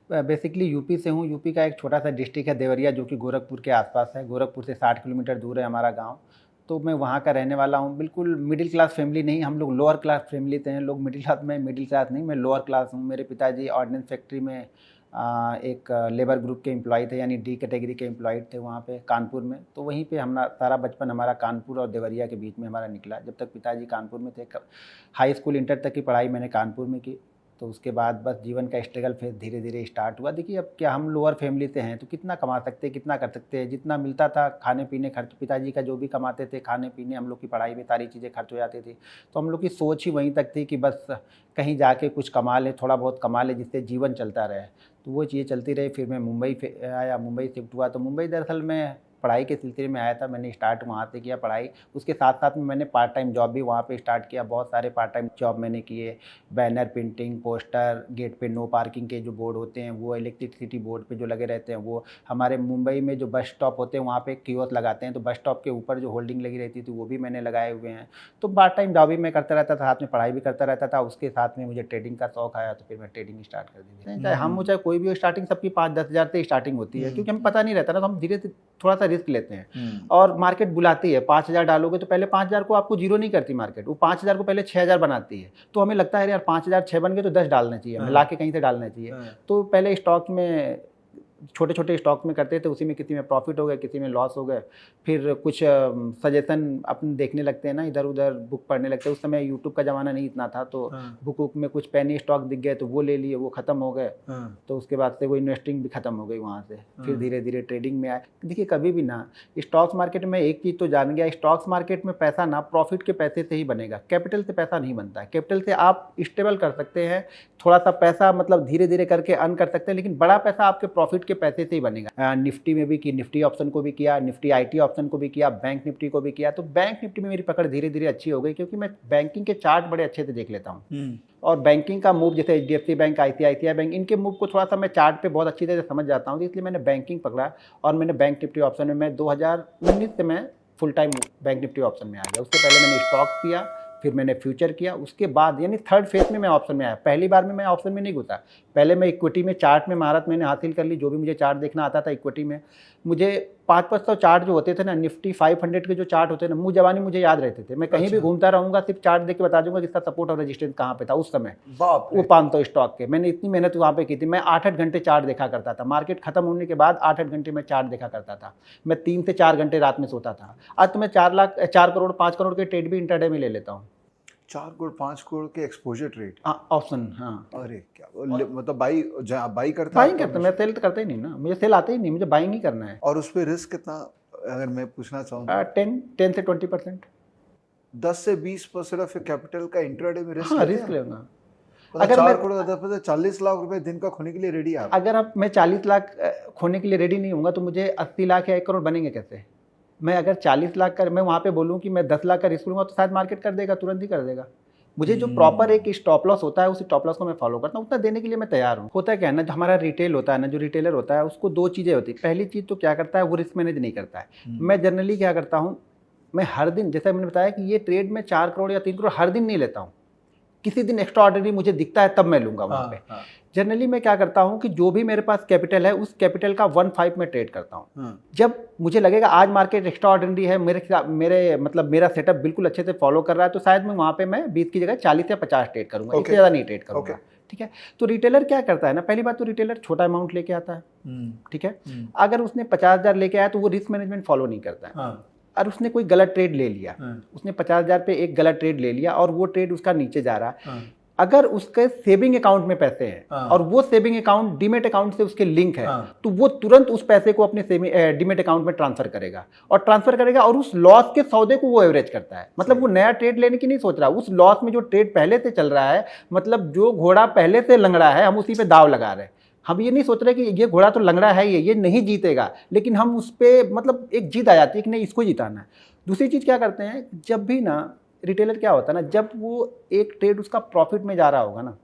Basically UP से हूँ। UP का एक छोटा सा डिस्ट्रिक्ट है देवरिया, जो कि गोरखपुर के आसपास है। गोरखपुर से 60 किलोमीटर दूर है हमारा गांव। तो मैं वहाँ का रहने वाला हूँ। बिल्कुल मिडिल क्लास फैमिली नहीं, हम लोग लोअर क्लास फैमिली से हैं। लोग मिडिल क्लास में, मिडिल क्लास नहीं, मैं लोअर क्लास हूँ। मेरे पिताजी ऑर्डिनेंस फैक्ट्री में एक लेबर ग्रुप के एम्प्लॉय थे, यानी डी कैटेगरी के एम्प्लॉय थे वहाँ पे कानपुर में। तो वहीं पे हमारा सारा बचपन हमारा कानपुर और देवरिया के बीच में हमारा निकला। जब तक पिताजी कानपुर में थे, हाई स्कूल इंटर तक की पढ़ाई मैंने कानपुर में की। तो उसके बाद बस जीवन का स्ट्रगल फेज धीरे धीरे स्टार्ट हुआ। देखिए अब क्या, हम लोअर फैमिली से हैं तो कितना कमा सकते हैं, कितना कर सकते हैं। जितना मिलता था खाने पीने खर्च, पिताजी का जो भी कमाते थे खाने पीने, हम लोग की पढ़ाई में सारी चीज़ें खर्च हो जाती थी। तो हम लोग की सोच ही वहीं तक थी कि बस कहीं जाके कुछ कमा लें, थोड़ा बहुत कमा लें, जिससे जीवन चलता रहे। तो वो चीज़ें चलती रही। फिर मैं मुंबई आया, मुंबई शिफ्ट हुआ। तो मुंबई दरअसल मैं पढ़ाई के सिलसिले में आया था। मैंने स्टार्ट वहाँ से किया पढ़ाई। उसके साथ साथ में मैंने पार्ट टाइम जॉब भी वहाँ पे स्टार्ट किया। बहुत सारे पार्ट टाइम जॉब मैंने किए। बैनर प्रिंटिंग, पोस्टर, गेट पे नो पार्किंग के जो बोर्ड होते हैं वो, इलेक्ट्रिसिटी बोर्ड पे जो लगे रहते हैं वो। हमारे मुंबई में जो बस स्टॉप होते हैं वहाँ पे कियोस्क लगाते हैं, तो बस स्टॉप के ऊपर जो होल्डिंग लगी रहती थी वो भी मैंने लगाए हुए हैं। तो पार्ट टाइम जॉब भी मैं करता रहता था, साथ में पढ़ाई भी करता रहता था। उसके साथ में मुझे ट्रेडिंग का शौक आया, तो फिर मैं ट्रेडिंग स्टार्ट कर दी। चाहे हम हो चाहे कोई भी हो, स्टार्टिंग सबकी 5-10 हज़ार से स्टार्टिंग होती है, क्योंकि हमें पता नहीं रहता ना, तो हम धीरे धीरे थोड़ा सा रिस्क लेते हैं। और मार्केट बुलाती है, 5,000 डालोगे तो पहले 5,000 को आपको जीरो नहीं करती मार्केट, वो 5,000 को पहले 6,000 बनाती है। तो हमें लगता है यार 5,000 6 बन गए तो 10 डालना चाहिए, हमें ला के कहीं से डालना चाहिए। तो पहले स्टॉक में, छोटे छोटे स्टॉक में करते थे, उसी में किसी में प्रॉफिट हो गए, किसी में लॉस हो गए। फिर कुछ सजेशन अपन देखने लगते हैं ना, इधर उधर बुक पढ़ने लगते हैं। उस समय यूट्यूब का ज़माना नहीं इतना था, तो बुक बुक में कुछ पेनी स्टॉक दिख गए तो वो ले लिए, वो ख़त्म हो गए। तो उसके बाद से वो इन्वेस्टिंग भी ख़त्म हो गई वहाँ से। फिर धीरे धीरे ट्रेडिंग में आए। देखिए कभी भी ना, स्टॉक्स मार्केट में एक चीज़ तो जान गया, स्टॉक्स मार्केट में पैसा ना प्रॉफिट के पैसे से ही बनेगा, कैपिटल से पैसा नहीं बनता है। कैपिटल से आप स्टेबल कर सकते हैं, थोड़ा सा पैसा मतलब धीरे धीरे करके अर्न कर सकते हैं, लेकिन बड़ा पैसा आपके प्रॉफिट के पैसे से ही बनेगा। निफ्टी में भी की, निफ्टी ऑप्शन को भी किया, निफ्टी आईटी ऑप्शन को भी किया, बैंक निफ्टी को भी किया। तो बैंक निफ्टी में मेरी पकड़ धीरे धीरे अच्छी हो गई, क्योंकि मैं बैंकिंग के चार्ट बड़े अच्छे से देख लेता हूँ। और बैंकिंग का मूव, जैसे एचडीएफसी बैंक, आईसीआईसीआई बैंक, इनके मूव को थोड़ा सा मैं चार्ट पे बहुत अच्छी तरह से समझ जाता हूँ। इसलिए मैंने बैंकिंग पकड़ा और मैंने बैंक निफ्टी ऑप्शन में, मैं 2019 से मैं full time bank Nifty option में आ गया। उससे पहले मैंने स्टॉक किया, फिर मैंने फ्यूचर किया। उसके बाद यानी थर्ड फेज में मैं ऑप्शन में आया। पहली बार में मैं ऑप्शन में नहीं घुसा। पहले मैं इक्विटी में, चार्ट में महारत मैंने हासिल कर ली। जो भी मुझे चार्ट देखना आता था इक्विटी में, मुझे 500 चार्ट जो होते थे ना, निफ्टी 500 के जो चार्ट होते थे ना, मुँह जबानी मुझे याद रहते थे। मैं कहीं भी घूमता रहूँगा, सिर्फ चार्ट देख के बता दूंगा कि इसका सपोर्ट और रेजिस्टेंस कहाँ पे था उस समय। वो 500 स्टॉक के, मैंने इतनी मेहनत वहाँ पे की थी। मैं 8-8 घंटे चार्ट देखा करता था। मार्केट खत्म होने के बाद 8-8 घंटे में चार्ट देखा करता था। मैं 3 से 4 घंटे रात में सोता था। आज तो मैं 4 करोड़ 5 करोड़ के ट्रेड भी इंटरडे में ले लेता हूँ। 4 करोड़ 5 करोड़ के एक्सपोजर ट्रेड ऑप्शन। हाँ, अरे क्या मतलब बाई करता बाइंग करता, मैं सेल तो करता ही नहीं ना, मुझे सेल आता ही नहीं, मुझे बाइंग ही करना है। और उस पर रिस्क कितना, अगर मैं पूछना चाहूँ? 10 से 20%, 10 से 20% ऑफ कैपिटल का इंट्राडे में रिस्क। हाँ, रिस्क लेना। अगर 4 करोड़ 40 लाख रुपए दिन का खोने के लिए रेडी है। अगर आप, मैं 40 लाख खोने के लिए रेडी नहीं होऊंगा तो मुझे 80 लाख या 1 करोड़ बनेंगे कैसे? मैं अगर 40 लाख का, मैं वहाँ पे बोलूँ कि मैं 10 लाख का रिस्क लूँगा तो शायद मार्केट कर देगा, तुरंत ही कर देगा। मुझे जो प्रॉपर एक स्टॉप लॉस होता है, उस स्टॉप लॉस को मैं फॉलो करता हूँ, उतना देने के लिए मैं तैयार हूँ। होता है क्या है ना, जो हमारा रिटेल होता है ना, जो रिटेलर होता है, उसको 2 चीज़ें होती है। पहली चीज़ तो क्या करता है, वो रिस्क मैनेज नहीं करता है। मैं जनरली क्या करता हूँ, मैं हर दिन, जैसे मैंने बताया कि ये ट्रेड में 4 करोड़ या 3 करोड़ हर दिन नहीं लेता हूँ। किसी दिन एक्स्ट्रा ऑर्डिनरी मुझे दिखता है तब मैं लूँगा वहाँ पे। जनरली मैं क्या करता हूँ कि जो भी मेरे पास कैपिटल है, उस कैपिटल का 1/5 में ट्रेड करता हूँ। जब मुझे लगेगा आज मार्केट एक्स्ट्रा ऑर्डिनरी है, मेरा सेटअप बिल्कुल अच्छे से फॉलो कर रहा है, तो शायद मैं वहाँ पे मैं 20 की जगह 40 या 50 ट्रेड करूँगा, इससे ज़्यादा नहीं ट्रेड करूँगा। ठीक है। तो रिटेलर क्या करता है ना, पहली बात तो रिटेलर छोटा अमाउंट लेके आता है। ठीक है। अगर उसने 50,000 लेके आया तो वो रिस्क मैनेजमेंट फॉलो नहीं करता है। और उसने कोई गलत ट्रेड ले लिया, उसने 50,000 पे एक गलत ट्रेड ले लिया और वो ट्रेड उसका नीचे जा रहा है। अगर उसके सेविंग अकाउंट में पैसे हैं और वो सेविंग अकाउंट डीमेट अकाउंट से उसके लिंक है, तो वो तुरंत उस पैसे को अपने डीमेट अकाउंट में ट्रांसफर करेगा और उस लॉस के सौदे को वो एवरेज करता है। मतलब वो नया ट्रेड लेने की नहीं सोच रहा, उस लॉस में जो ट्रेड पहले से चल रहा है, मतलब जो घोड़ा पहले से लंगड़ा है, हम उसी पे दाव लगा रहे हैं। हम ये नहीं सोच रहे कि ये घोड़ा तो लंगड़ा है, ये नहीं जीतेगा, लेकिन हम उस पर मतलब एक जीत आ जाती है कि नहीं, इसको जिताना है। दूसरी चीज़ क्या करते हैं, जब भी ना रिटेलर क्या होता है ना, जब वो एक ट्रेड उसका प्रॉफिट में जा रहा होगा ना,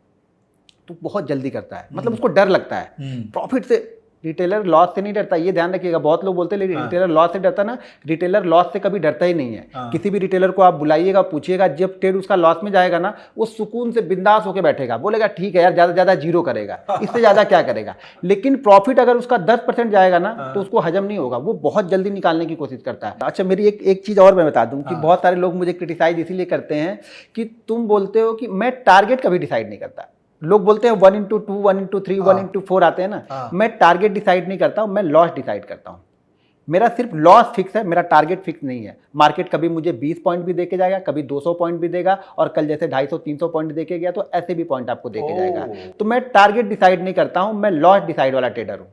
तो बहुत जल्दी करता है। मतलब उसको डर लगता है प्रॉफिट से, रिटेलर लॉस से नहीं डरता, ये ध्यान रखिएगा। बहुत लोग बोलते हैं रिटेलर लॉस से डरता ना, रिटेलर लॉस से कभी डरता ही नहीं है। किसी भी रिटेलर को आप बुलाइएगा, पूछिएगा, जब ट्रेड उसका लॉस में जाएगा ना, वो सुकून से बिंदास होकर बैठेगा, बोलेगा ठीक है यार, ज़्यादा ज़्यादा जीरो करेगा, इससे ज़्यादा क्या करेगा। लेकिन प्रॉफिट अगर उसका 10% जाएगा ना, तो उसको हजम नहीं होगा, वो बहुत जल्दी निकालने की कोशिश करता है। अच्छा, मेरी एक चीज़ और मैं बता दूँ कि बहुत सारे लोग मुझे क्रिटिसाइज इसीलिए करते हैं कि तुम बोलते हो कि मैं टारगेट कभी डिसाइड नहीं करता। लोग बोलते हैं 1/2, 1/3, 1/4 आते हैं ना, मैं टारगेट डिसाइड नहीं करता हूं, मैं लॉस डिसाइड करता हूं। मेरा सिर्फ लॉस फिक्स है, मेरा टारगेट फिक्स नहीं है। मार्केट कभी मुझे 20 पॉइंट भी देके जाएगा, कभी 200 पॉइंट भी देगा, और कल जैसे 250-300 पॉइंट देके गया तो ऐसे भी पॉइंट आपको देके जाएगा। तो मैं टारगेट डिसाइड नहीं करता हूं, मैं लॉस डिसाइड वाला ट्रेडर हूं।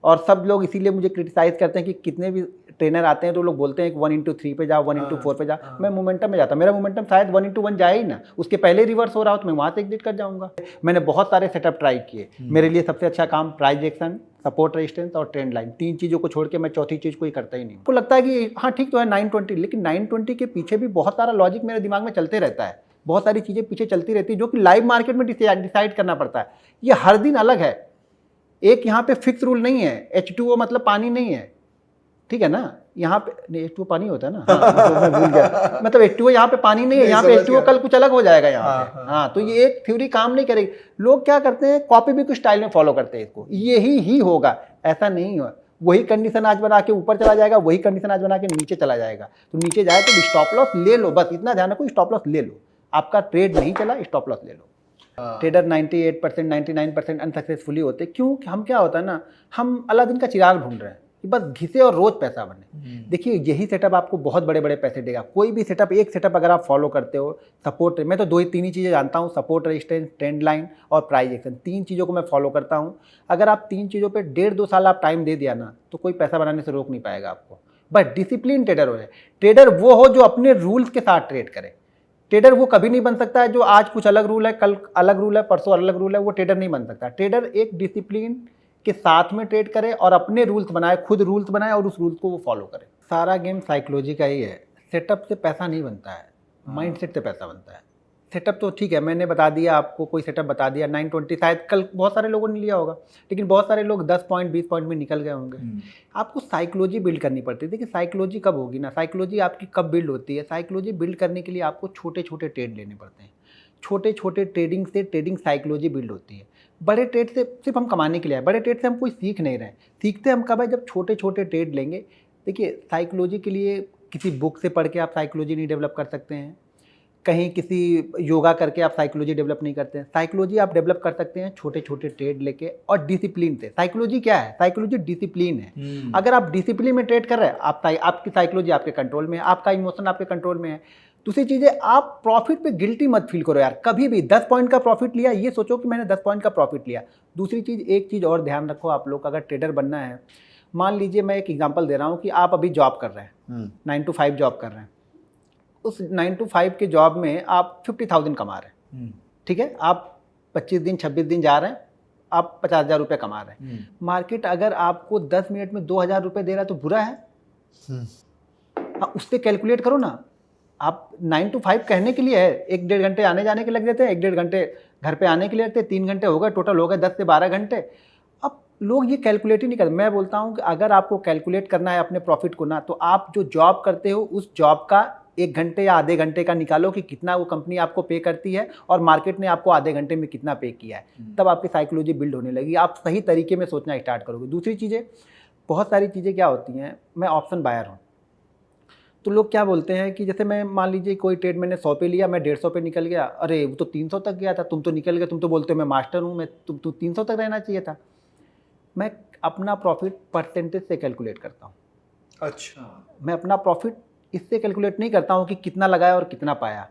और सब लोग इसीलिए मुझे क्रिटिसाइज करते हैं कि कितने भी ट्रेनर आते हैं तो लोग बोलते हैं कि 1/3 पे जाओ, 1/4 पे जाओ। मैं मोमेंटम में जाता, मेरा मोमेंटम शायद 1/1 जाए ही ना, उसके पहले रिवर्स हो रहा हो तो मैं वहां से एग्जिट कर जाऊंगा। मैंने बहुत सारे सेटअप ट्राई किए, मेरे लिए सबसे अच्छा काम प्राइस एक्शन, सपोर्ट रेजिस्टेंस और ट्रेंड लाइन, 3 चीज़ों को छोड़ के मैं चौथी चीज़ कोई करता ही नहीं। आपको लगता है कि हाँ ठीक तो है 920, लेकिन 920 के पीछे भी बहुत सारा लॉजिक मेरे दिमाग में चलते रहता है, बहुत सारी चीज़ें पीछे चलती रहती है जो कि लाइव मार्केट में डिसाइड करना पड़ता है। ये हर दिन अलग है, एक यहाँ पे फिक्स रूल नहीं है। H2O मतलब पानी नहीं है, ठीक है ना, यहाँ पे H2O पानी होता है ना, तो मैं भूल गया, मतलब H2O यहाँ पे पानी नहीं है, यहाँ पे H2O कल कुछ अलग हो जाएगा यहाँ पे। हाँ, तो ये एक थ्योरी काम नहीं करेगी। लोग क्या करते हैं, कॉपी भी कुछ स्टाइल में फॉलो करते हैं इसको, यही ही होगा, ऐसा नहीं हो। वही कंडीशन आज बना के ऊपर चला जाएगा, वही कंडीशन आज बना के नीचे चला जाएगा। तो नीचे जाए तो स्टॉप लॉस ले लो, बस इतना ध्यान रखो, स्टॉप लॉस ले लो। आपका ट्रेड नहीं चला, स्टॉप लॉस ले लो। ट्रेडर 98%, 99% अनसक्सेसफुली होते, क्यों? हम क्या होता है ना, हम अलादीन का चिराग ढूंढ रहे हैं कि बस घिसे और रोज पैसा बने। देखिए, यही सेटअप आपको बहुत बड़े बड़े पैसे देगा। कोई भी सेटअप, एक सेटअप अगर आप फॉलो करते हो, सपोर्ट, मैं तो 2 ही 3 ही चीज़ें जानता हूँ, सपोर्ट रेजिस्टेंस, ट्रेंड लाइन और प्राइस एक्शन, 3 चीज़ों को मैं फॉलो करता हूँ। अगर आप 3 चीज़ों पर 1.5-2 साल आप टाइम दे दिया ना, तो कोई पैसा बनाने से रोक नहीं पाएगा आपको। बस डिसिप्लिन ट्रेडर हो जाए। ट्रेडर वो हो जो अपने रूल्स के साथ ट्रेड करे। ट्रेडर वो कभी नहीं बन सकता है जो आज कुछ अलग रूल है, कल अलग रूल है, परसों अलग रूल है, वो ट्रेडर नहीं बन सकता। ट्रेडर एक डिसिप्लिन के साथ में ट्रेड करे और अपने रूल्स बनाए, खुद रूल्स बनाए और उस रूल्स को वो फॉलो करे। सारा गेम साइकोलॉजी का ही है। सेटअप से पैसा नहीं बनता है, माइंडसेट से पैसा बनता है। सेटअप तो ठीक है, मैंने बता दिया आपको, कोई सेटअप बता दिया 920, शायद कल बहुत सारे लोगों ने लिया होगा, लेकिन बहुत सारे लोग 10 पॉइंट 20 पॉइंट में निकल गए होंगे। आपको साइकोलॉजी बिल्ड करनी पड़ती है। देखिए, साइकोलॉजी कब होगी ना, साइकोलॉजी आपकी कब बिल्ड होती है? साइकोलॉजी बिल्ड करने के लिए आपको छोटे छोटे ट्रेड लेने पड़ते हैं। छोटे छोटे ट्रेडिंग से ट्रेडिंग साइकोलॉजी बिल्ड होती है। बड़े ट्रेड से सिर्फ हम कमाने के लिए आए, बड़े ट्रेड से हम कोई सीख नहीं रहे। सीखते हम कब है? जब छोटे छोटे ट्रेड लेंगे। देखिए, साइकोलॉजी के लिए किसी बुक से पढ़ के आप साइकोलॉजी नहीं डेवलप कर सकते हैं, कहीं किसी योगा करके आप साइकोलॉजी डेवलप नहीं करते हैं। साइकोलॉजी आप डेवलप कर सकते हैं छोटे छोटे ट्रेड लेके और डिसिप्लिन से। साइकोलॉजी क्या है? साइकोलॉजी डिसिप्लिन है। अगर आप डिसिप्लिन में ट्रेड कर रहे हैं, आपकी साइकोलॉजी आपके कंट्रोल में है, आपका इमोशन आपके कंट्रोल में है। दूसरी चीज़ है, आप प्रॉफिट पे गिल्टी मत फील करो यार। कभी भी 10 पॉइंट का प्रॉफिट लिया, ये सोचो कि मैंने 10 पॉइंट का प्रॉफिट लिया। दूसरी चीज़, एक चीज़ और ध्यान रखो आप लोग, अगर ट्रेडर बनना है, मान लीजिए मैं एक एग्जांपल दे रहा हूँ कि आप अभी जॉब कर रहे हैं, 9 to 5 जॉब कर रहे हैं। उस 9 to 5 के जॉब में आप 50,000 कमा रहे हैं, ठीक है। आप 25 दिन 26 दिन जा रहे हैं, आप 50,000 रुपये कमा रहे हैं। मार्केट अगर आपको 10 मिनट में 2,000 रुपये दे रहा है तो बुरा है? उससे कैलकुलेट करो ना। आप 9 to 5 कहने के लिए है, 1-1.5 घंटे आने जाने के लग जाते हैं, 1-1.5 घंटे घर पे आने के लिए लगते हैं, 3 घंटे हो गए, टोटल हो गए 10 से 12 घंटे। अब लोग ये कैलकुलेट ही नहीं करते। मैं बोलता हूँ कि अगर आपको कैलकुलेट करना है अपने प्रॉफिट को ना, तो आप जो जॉब करते हो उस जॉब का 1 घंटे या आधे घंटे का निकालो कि कितना वो कंपनी आपको पे करती है और मार्केट ने आपको आधे घंटे में कितना पे किया है। तब आपकी साइकोलॉजी बिल्ड होने लगी, आप सही तरीके में सोचना स्टार्ट करोगे। दूसरी चीज़ें, बहुत सारी चीज़ें क्या होती हैं, मैं ऑप्शन बायर हूँ, तो लोग क्या बोलते हैं कि जैसे मैं मान लीजिए कोई ट्रेड मैंने 100 पे लिया, मैं 150 पे निकल गया, अरे वो तो 300 तक गया था, तुम तो निकल गए, तुम तो बोलते हो मैं मास्टर हूँ, मैं तुम 300 तक रहना चाहिए था। मैं अपना प्रॉफिट परसेंटेज से कैलकुलेट करता हूँ। अच्छा, मैं अपना प्रॉफिट इससे कैलकुलेट नहीं करता हूँ कि कितना लगाया और कितना पाया।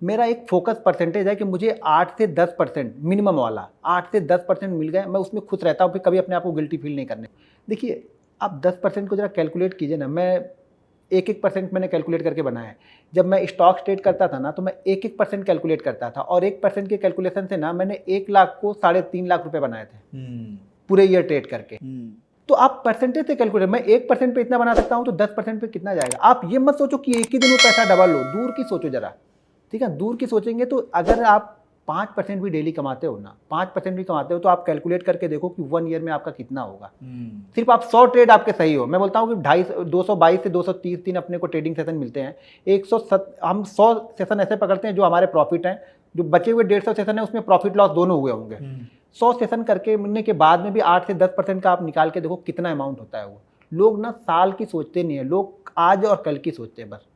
मेरा एक फोकस परसेंटेज है कि मुझे 8 से 10% मिनिमम वाला 8 से 10% मिल गए, मैं उसमें खुश रहता हूँ, फिर कभी अपने आप को गिल्टी फील नहीं करने। देखिए, आप 10% को जरा कैलकुलेट कीजिए ना। मैं 1-1% मैंने कैलकुलेट करके बनाया है। जब मैं स्टॉक ट्रेड करता था ना, तो मैं 1-1% कैलकुलेट करता था, और 1% के कैलकुलेशन से ना मैंने 1 लाख को 3.5 लाख रुपए बनाए थे पूरे ईयर ट्रेड करके। तो आप परसेंटेज से कैलकुलेट, मैं 1% पे इतना बना सकता हूँ, तो 10% पे कितना जाएगा। आप ये मत सोचो कि एक ही दिन में पैसा डबल हो, दूर की सोचो जरा, ठीक है। दूर की सोचेंगे तो अगर आप 5% भी डेली कमाते हो ना, 5% भी कमाते हो तो आप कैलकुलेट करके देखो कि 1 ईयर में आपका कितना होगा। सिर्फ आप 100 ट्रेड आपके सही हो, मैं बोलता हूँ कि 222 से 230 दिन अपने को ट्रेडिंग सेशन मिलते हैं। हम 100 सेशन ऐसे पकड़ते हैं जो हमारे प्रॉफिट हैं, जो बचे हुए 150 सेशन है उसमें प्रॉफिट लॉस दोनों हुए होंगे। 100 सेशन करके मिलने के बाद में भी 8 से 10% का आप निकाल के देखो कितना अमाउंट होता है वो। लोग ना साल की सोचते नहीं है, लोग आज और कल की सोचते हैं बस।